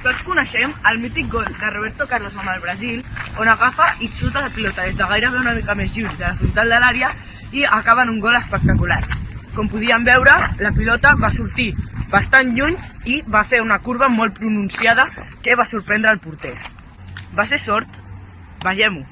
Tots coneixem el mític gol de Roberto Carlos amb el Brasil, on agafa i xuta la pilota des de gairebé una mica més lluny de la frontal de l'àrea i acaba en un gol espectacular. Com podíem veure, la pilota va sortir bastant lluny i va fer una curva molt pronunciada que va sorprendre el porter. Va ser sort? Vegem-ho.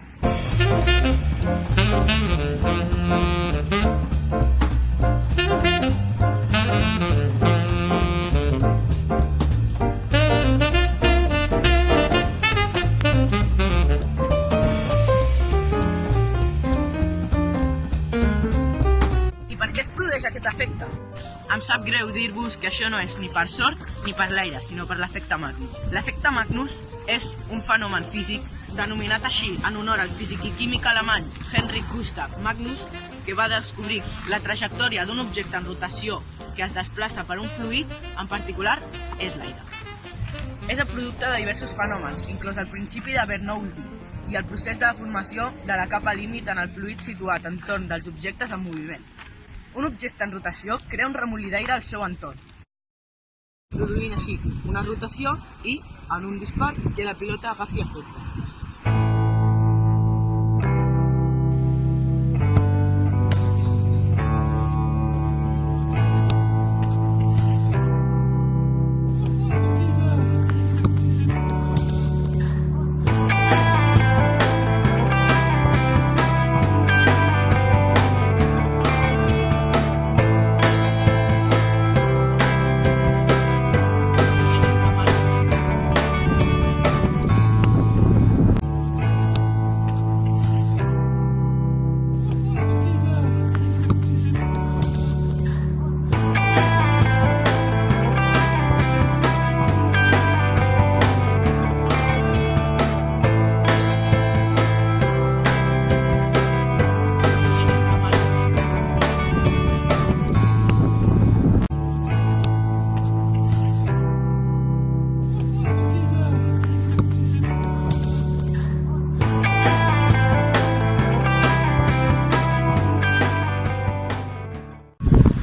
Aquest efecte. Em sap greu dir-vos que això no és ni per sort ni per l'aire, sinó per l'efecte Magnus. L'efecte Magnus és un fenomen físic denominat així en honor al físic i químic alemany Heinrich Gustav Magnus, que va descobrir la trajectòria d'un objecte en rotació que es desplaça per un fluid, en particular és l'aire. És el producte de diversos fenòmens, inclòs el principi de Bernoulli i el procés de deformació de la capa límit en el fluid situat entorn dels objectes en moviment. Un objecte en rotació crea un remolí d'aire al seu entorn, produint així una rotació i, en un dispar, que la pilota agafi efecte.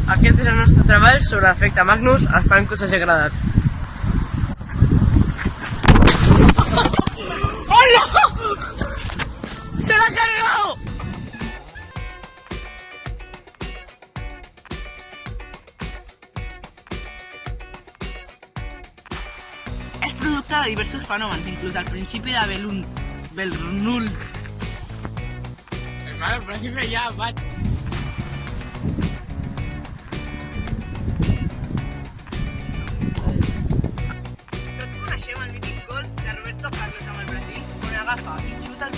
Aquest és el nostre treball sobre l'efecte Magnus, esperem que us hagi agradat. ¡Hola! ¡Se l'ha cargado! És producte de diversos fenòmens, inclús el principi de Bernoulli. Hermano, el principi ja va... Tots coneixem el mític gol de Roberto Carlos amb el Brasil, on agafa i xuta el